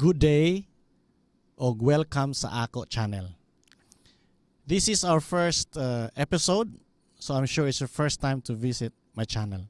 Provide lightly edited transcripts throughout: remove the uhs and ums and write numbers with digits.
good day o welcome sa ako channel. This is our first episode, so I'm sure it's your first time to visit my channel.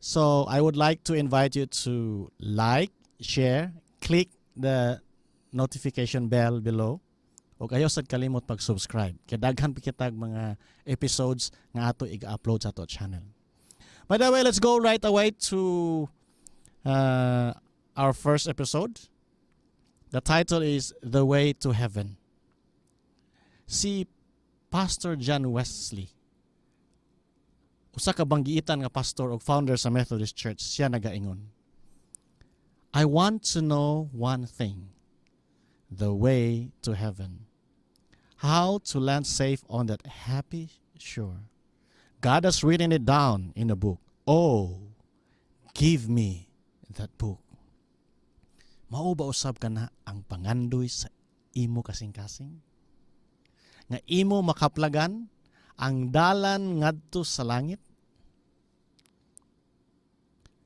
So I would like to invite you to like, share, click the notification bell below. O kayo sad kalimot pag-subscribe. Kaya daghan pa kitag mga episodes nga ato i-upload sa ato channel. By the way, let's go right away to our first episode. The title is The Way to Heaven. Si Pastor John Wesley, usa ka banggiitan nga pastor o founder sa Methodist Church, siya nagaingon, I want to know one thing, the way to heaven. How to land safe on that happy shore. God has written it down in a book. Oh, give me that book. Mao ba usab ka na ang pangandoy sa imo kasing-kasing? Nga imo makaplagan ang dalan ngadto sa langit?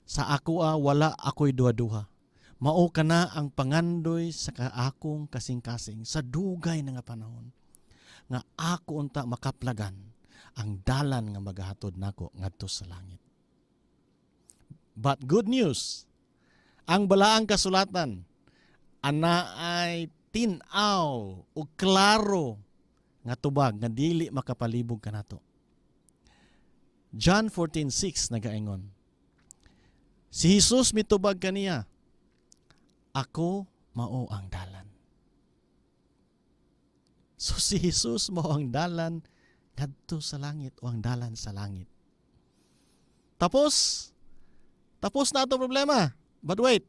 Sa ako wala ako'y duha-duha. Mao ka na ang pangandoy sa kaakong kasing-kasing sa dugay na nga panahon. Nga ako unta makaplagan ang dalan nga magahatod nako ngadto sa langit. But good news, ang balaang kasulatan ana ay tin-aw o klaro nga tubag nga dili makapalibog kanato. John 14:6 nagaingon, si Jesus mitubag kaniya, ako mao ang dalan. So si Jesus mao ang dalan ngadto sa langit o ang dalan sa langit. Tapos na ito problema. But wait,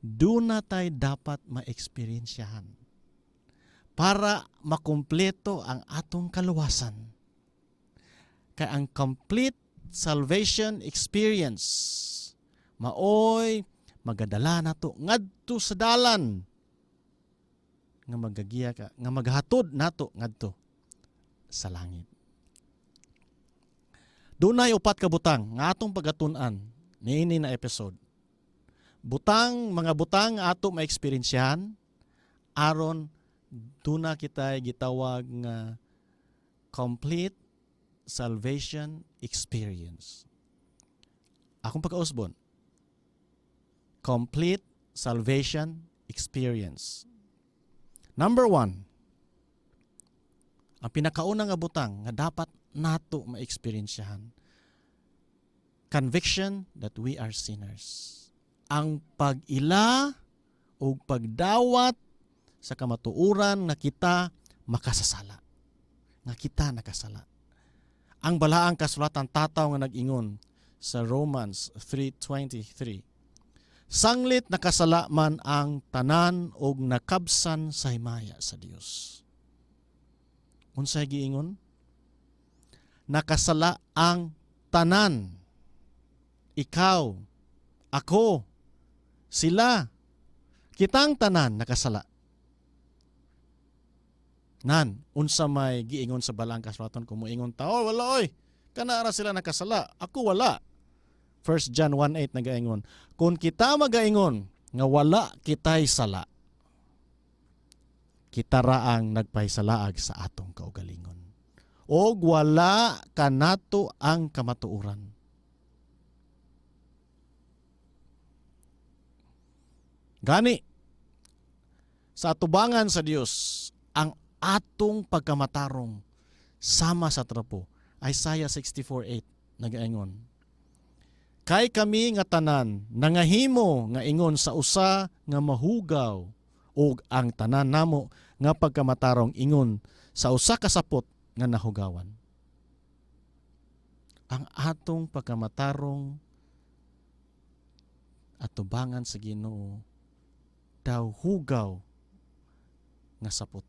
doon na tayo dapat ma-experiensyahan para makumpleto ang atong kaluwasan. Kaya ang complete salvation experience, maoy magadala na to ngadto sa dalan nga magagiya ka, nga maghatod nato ngadto sa langit. Doon na upat ka butang nga atong pagatun-an niini na episode. Mga butang ato ma-experiensyahan aron doon na kita gitawag nga complete salvation experience. Akong pagkausbon, complete salvation experience. Number 1, ang pinakauna nga butang nga dapat nato ma-experiensyahan, conviction that we are sinners. Ang pag-ila o pagdawat sa kamatuuran na kita makasasala. Nga kita nakasala. Ang balaang kasulatan tataw nga nag-ingon sa Romans 3:23. Sanglit nakasala man ang tanan og nakabsan sa himaya sa Dios. Unsay giingon? Nakasala ang tanan. Ikaw, ako, sila, kitang tanan nakasala. Nan, unsa may giingon sa balaang kasulatan kung moingon tao, wala oy, kanara sila nakasala, ako wala. 1 John 1:8 nagaingon, kung kita magaingon nga wala kitay sala, kita raang nagpahisalaag sa atong kaugalingon. Og wala kanato ang kamatuoran. Gani, sa atubangan sa Dios, ang atong pagkamatarong sama sa trapo. Isaiah 64:8 nagaingon, kay kami nga tanan nangahimo nga ingon sa usa nga mahugaw ug ang tanan namo nga pagkamatarong ingon sa usa ka sapot nga nahugawan. Ang atong pagkamatarong atubangan sa Ginoo daw hugaw nga sapot.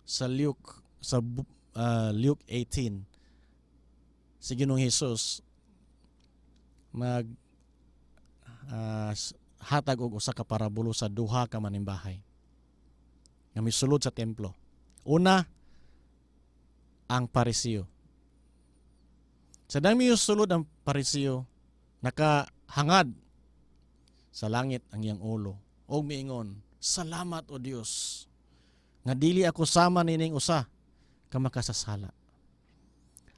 Sa Luke 18, si Ginoong Hesus hatag og usa ka parabulo sa duha ka manimbahay nga misulod sa templo. Una, ang Pariseo. Sa dami misulod ang Pariseo, nakahangad sa langit ang iyang ulo. Og miingon, salamat o Dios nga dili ako sama nining usa ka makasasala.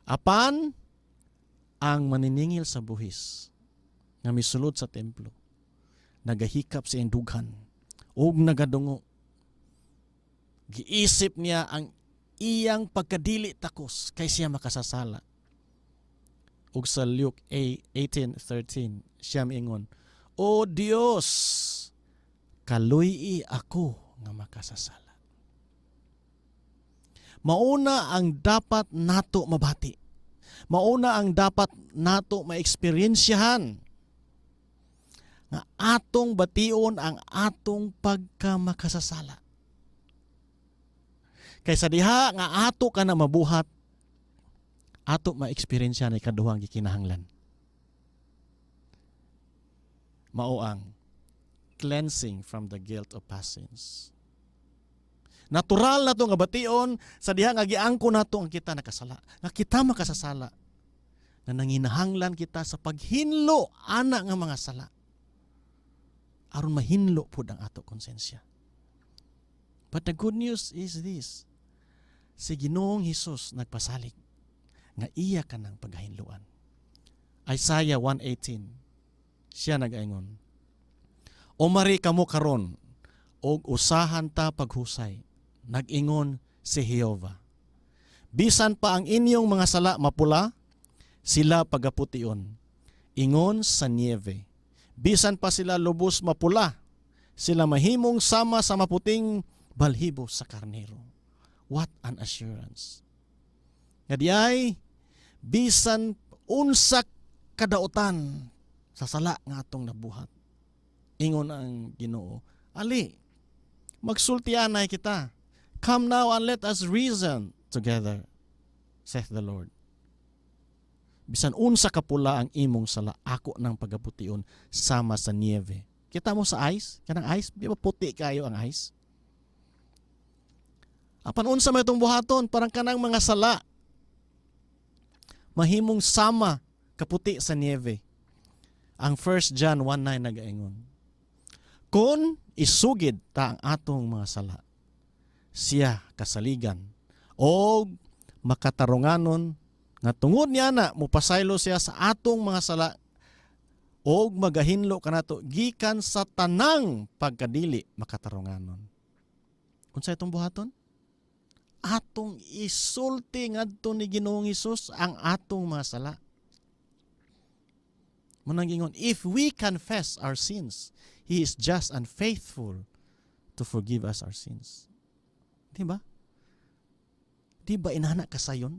Apan ang maniningil sa buhis nga misulod sa templo nagahikap sa iyang dughan ug nagadungo. Giisip niya ang iyang pagkadili takos kay siya makasasala. Ug sa Luke 18:13 siya miingon, O Dios, kaluy ako nga makasasala. Mauna ang dapat nato mabati. Mauna ang dapat nato maeksperiensyahan nga atong bation ang atong pagkamakasasala. Kaysa diha nga ato ka na mabuhat, ato ma-experience na ikaduhang gikinahanglan. Mao ang cleansing from the guilt of past sins. Natural na to nga bation sa diha nga giangko nato ang kita nakasala, nga kita makasasala, nga nanginahanglan kita sa paghinlo ana nga mga sala aron mahinlo pud ang ato konsensya. But the good news is this: si Ginoong Hesus nagpasalig nga iya kanang paghahinluan. Isaiah 1:18 siya nag-aingon, O mari kamo karon og usahan ta paghusay, nag-ingon si Jehova. Bisan pa ang inyong mga sala mapula, sila pagapution, ingon sa nieve. Bisan pa sila lubos mapula, sila mahimong sama sa maputing balhibo sa karnero. What an assurance. Nga diay, bisan unsa kadautan sa sala nga atong nabuhat. Ingon ang Ginoo, ali, magsultianay kita. Come now and let us reason together, saith the Lord. Bisan unsa kapula ang imong sala, ako ng pagapution sama sa nieve. Kita mo sa ice? Kanang ice? Di ba puti kayo ang ice? Apan unsa may itong buhaton? Parang kanang mga sala. Mahimong sama kaputi sa nieve. Ang 1 John 1:9 nag-aingon, Kung isugid ta ang atong mga sala, siya kasaligan o makatarunganon nga tungod niya na mapasaylo siya sa atong mga sala o magahinlo kanato gikan sa tanang pagkadili makatarunganon. Unsa itong buhaton? Atong isulti ngadto ni Ginoong Hesus ang atong mga sala. Munang gingon, if we confess our sins, He is just and faithful to forgive us our sins. Diba? Diba inana kasayon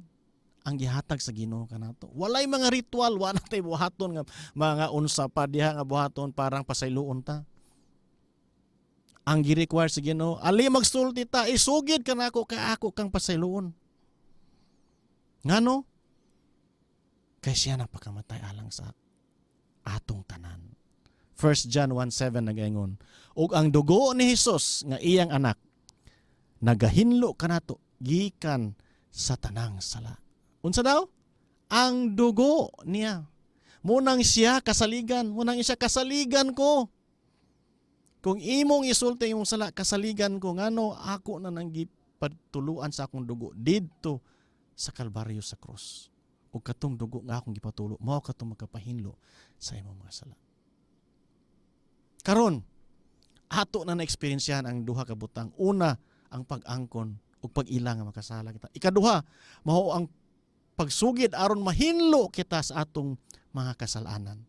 ang gihatag sa Ginoo kanato? Walay mga ritual, wala tay buhaton nga mga unsa pa diha nga buhaton parang pasayloon ta. Ang gi-require sa Ginoo, ali magsulti ta, isugid kanako kay ako kang pasayloon. Ngano? Kay siya napakamatay alang sa atong tanan. 1 John 1:7 nagaingon, ug ang dugo ni Hesus nga iyang anak nagahinlo kanato gikan sa tanang sala. Unsa daw? Ang dugo niya. Munang siya kasaligan, munang siya kasaligan ko. Kung imong isulti imong sala, kasaligan ko ngano ako na nang gipatuluan sa akong dugo didto sa Kalbaryo sa krus. Ug katong dugo nga akong gipatulo, mao katong makapahinlo sa imong mga sala. Karon, ato na na-experiencehan ang duha ka butang. Una, ang pag-angkon ug pag-ila nga makasala kita. Ikaduha, mao ang pagsugid aron mahinlo kita sa atong mga kasalanan.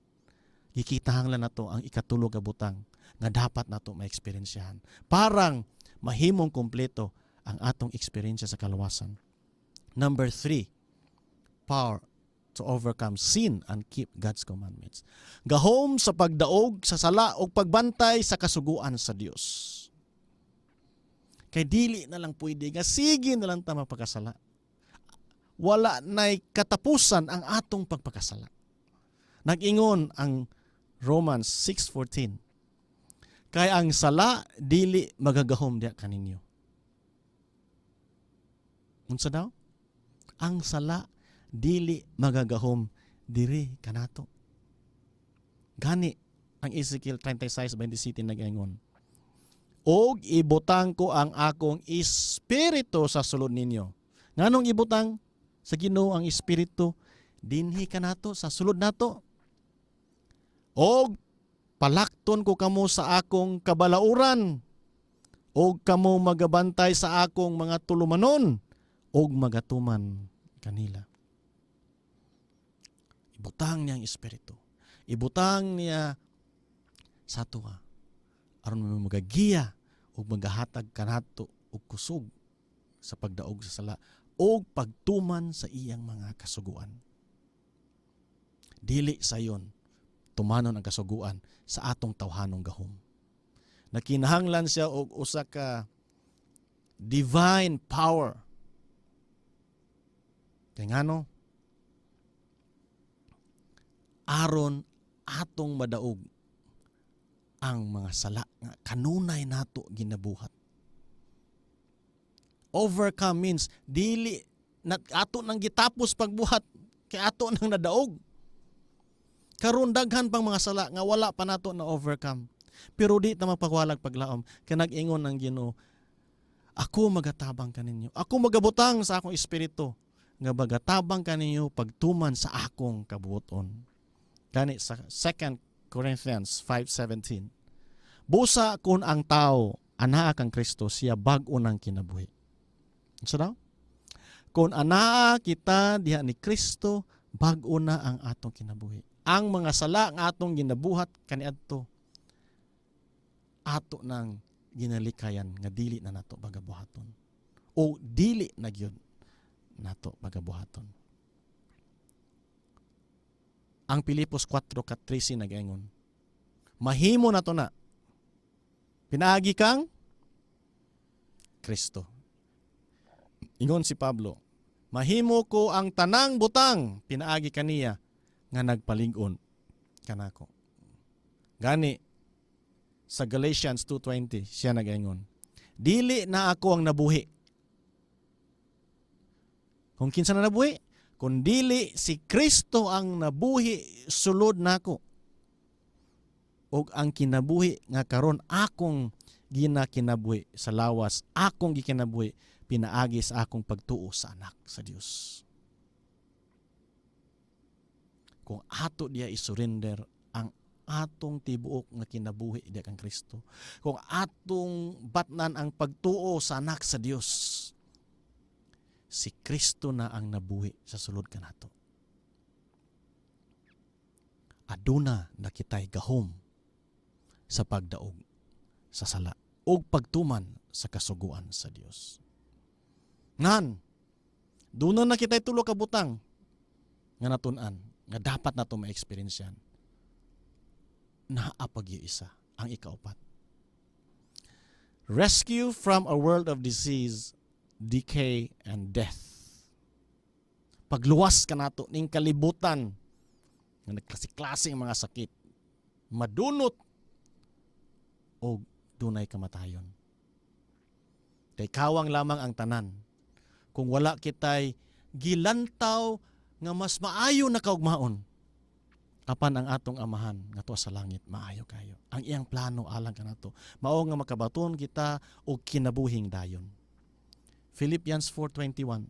Gikitahanglan nato ang ikatulo ka butang nga dapat nato ma-experiencehan. Parang mahimong kompleto ang atong experience sa kaluwasan. Number 3, power to overcome sin and keep God's commandments. Gahom sa pagdaog sa sala o pagbantay sa kasuguan sa Dios. Kay dili na lang pwede nga sige na lang ta mapakasala. Wala na'y katapusan ang atong pagpakasala. Nag-ingon ang Romans 6:14. Kay ang sala dili magagahom diha kaninyo. Unsa daw? Ang sala dili magagahom diri kanato. Gani Ang Ezekiel 36:27 nagaingon, og ibutang ko ang akong espiritu sa sulod ninyo. Nganong ibutang sa Ginoo ang espiritu dinhi kanato sa sulod nato? Og palakton ko kamo sa akong kabalauran, og kamo magabantay sa akong mga tulumanon, og magatuman kanila. Ibutang niya ang espiritu. Ibutang niya sa tuwa aron mo magagiya ug magahatag kanato og kusog sa pagdaog sa sala og pagtuman sa iyang mga kasuguan. Dili sayon tumanon ang kasuguan sa atong tawhanong gahom. Nakinahanglan siya og usa ka divine power. Kay ngano aron atong madaog ang mga sala nga kanunay nato ginabuhat. Overcome means dili ato nang gitapos pagbuhat kay ato nang nadaog. Karon daghan pang mga sala nga wala pa nato na overcome. Pero di ta magpagwalag paglaom kay nag-ingon ang Ginoo, ako magatabang kaninyo. Ako magabutang sa akong espiritu nga magatabang kaninyo pagtuman sa akong kabuoton. Gani sa 2 Corinthians 5:17. Busa kun ang tao anaa kang Kristo, siya bag-o nang kinabuhi. Unsa daw? Kun anaa kita diha ni Kristo, bag-o na ang atong kinabuhi. Ang mga sala nga atong ginabuhat kaniadto ato nang ginalikayan nga dili na nato bagabuhaton. O dili na gyud nato bagabuhaton. Ang Pilipos 4:13 nag-ingon, mahimo na to na. Pinaagi kang Kristo. Ingon si Pablo, mahimo ko ang tanang butang, pinaagi kaniya nga nagpalig-on kanako. Gani sa Galatians 2:20 siya nag-ingon, dili na ako ang nabuhi. Kung kinsa na nabuhi? Kundili si Kristo ang nabuhi sulod nako. Og ang kinabuhi nga karon akong ginakinabuhi sa lawas, akong gikinabuhi pinaagi sa akong pagtuo sa anak sa Dios. Kung ato diya isurrender ang atong tibuok nga kinabuhi diya kang Kristo, kung atong batnan ang pagtuo sa anak sa Dios, si Kristo na ang nabuhi sa sulod kanato. Aduna na kitay gahom sa pagdaog sa sala o pagtuman sa kasuguan sa Dios. Ngan, doon na kitay tulo ka butang nga natun-an, nga dapat nato ma-experience yan. Naapag yung isa, ang ikaapat. Rescue from a world of disease, decay, and death. Pagluwas ka nato ning kalibutan nga nagklase-klase mga sakit, madunot o dunay kamatayon. Kay kawang lamang ang tanan kung wala kitay gilantaw nga mas maayo na kaugmaon apan ang atong amahan nga tuwa sa langit maayo kayo. Ang iyang plano alang kanato mao nga makabaton kita og kinabuhing dayon. Philippians 4:21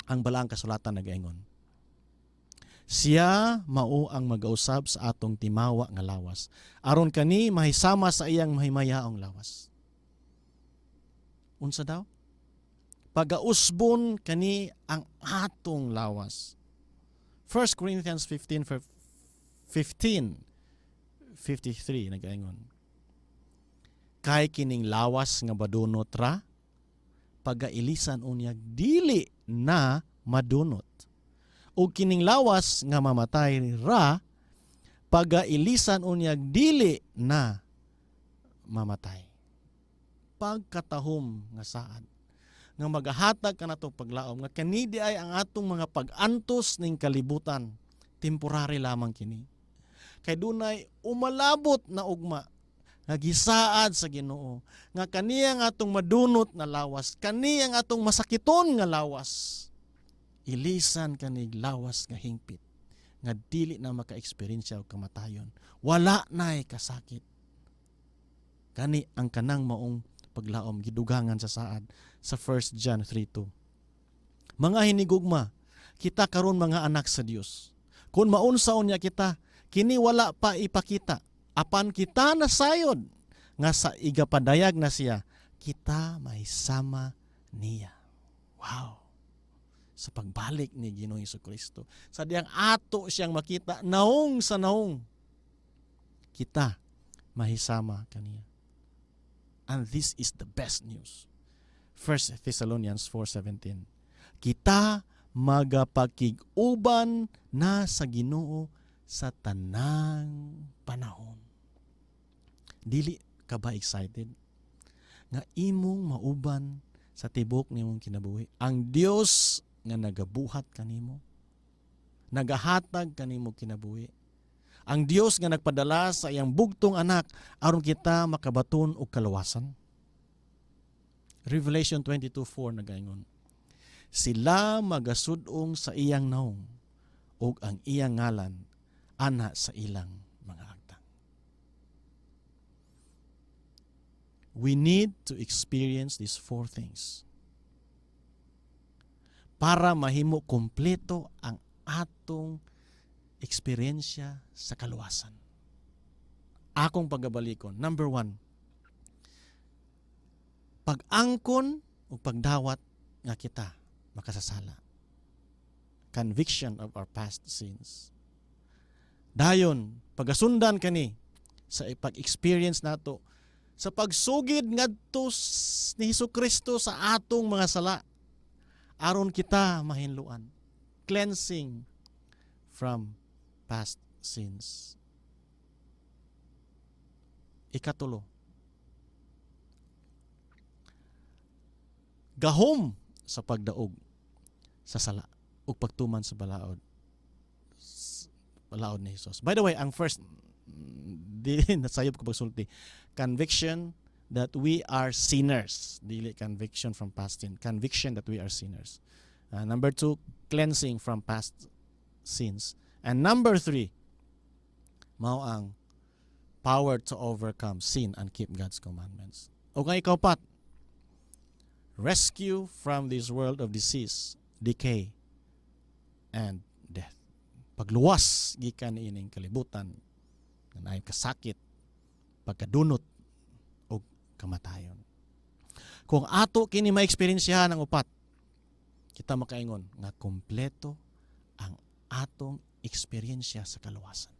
ang balaang kasulatan nagaingon, siya mao ang magausab sa atong timawa nga lawas aron kani mahisama sa iyang mahimayaong lawas. Unsa daw? Pagausbon kani ang atong lawas. 1 Corinthians 15:53 nagaingon, kay kining lawas nga badunot ra pagailisan unyag dili na madunot. O kining lawas nga mamatay ra pagailisan unyag dili na mamatay. Pagkatahom nga saad nga magahatag kanato paglaom nga kani di ay ang atong mga pag-antos ning kalibutan, temporary lamang kini. Kay dunay umalabot na ugma nga gisaad sa Ginoo nga kaniya nga atong madunot na lawas, kaniya nga atong masakiton nga lawas, ilisan kanig lawas nga hingpit nga dili na maka-experience og kamatayon. Wala na'y kasakit. Kani ang kanang maong paglaom gidugangan sa saad sa 1 John 3:2. Mga hinigugma, kita karon mga anak sa Dios. Kung maunsaon niya kita, kini wala pa ipakita. Apan kita nasayod nga sa igapadayag na siya, kita mahisama niya. Wow! Sa pagbalik ni Ginoong Jesucristo, sa diyang ato siyang makita, naong sa naong, kita mahisama kaniya. And this is the best news. 1 Thessalonians 4:17. Kita magapakig-uban na sa Ginoo sa tanang panahon. Dili ka ba excited nga imong mauban sa tibok nimong kinabuhi? Ang Dios nga nagabuhat kanimo, nagahatag kanimo kinabuhi. Ang Dios nga nagpadala sa iyang bugtong anak aron kita makabaton og kaluwasan. Revelation 22:4 nagaingon, sila magasudong sa iyang naong ug ang iyang ngalan ana sa ilang mga agtang. We need to experience these 4 things para mahimo kompleto ang atong eksperyensya sa kaluwasan. Akong pagabalikon. Number 1, pag-angkon o pagdawat nga kita makasasala. Conviction of our past sins. Dayon, pagasundan kani sa pag-experience nato sa pagsugid ngadto ni Jesucristo sa atong mga sala aron kita mahinluan. Cleansing from past sins. Ikatulo, gahom sa pagdaog sa sala ug pagtuman sa balaod ni Jesus. By the way, ang first di nasayop ko pagsulti, conviction that we are sinners. Dili conviction from past sin. Conviction that we are sinners. Number 2, cleansing from past sins. And number 3, mao ang power to overcome sin and keep God's commandments. O kung ikaw pat, rescue from this world of disease, decay, and death. Pagluwas gikan ining kalibutan nga naay kasakit, pagkadunot o kamatayon. Kung ato kini ma-experiensyahan ang upat, kita makaingon nga kompleto ang atong eksperyensya sa kaluwasan.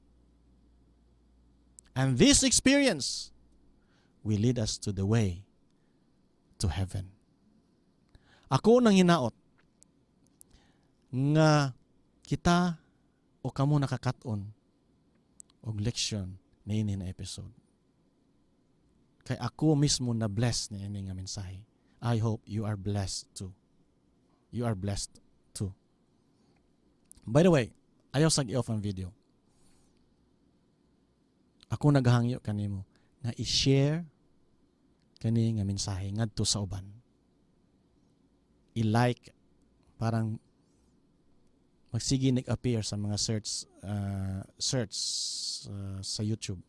And this experience will lead us to the way to heaven. Ako nang hinaot nga kita o kamo nakakaton og leksyon niini na episode. Kay ako mismo na blessed ni ini nga mensahe. I hope you are blessed too. You are blessed too. By the way, ayaw sag i-off ang video. Ako naghangyo kanimo nga i-share kani nga mensahe ngadto sa uban. I-like, parang magsige nag-appear sa mga search sa YouTube.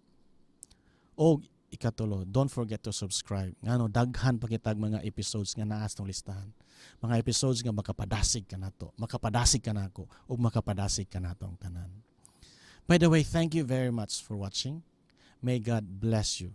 O ikatulo, don't forget to subscribe. Ngano daghan pa kitag mga episodes nga naa sa listahan. Mga episodes nga makapadasig ka nato, makapadasig ka nako, ug makapadasig ka natong tanan. By the way, thank you very much for watching. May God bless you.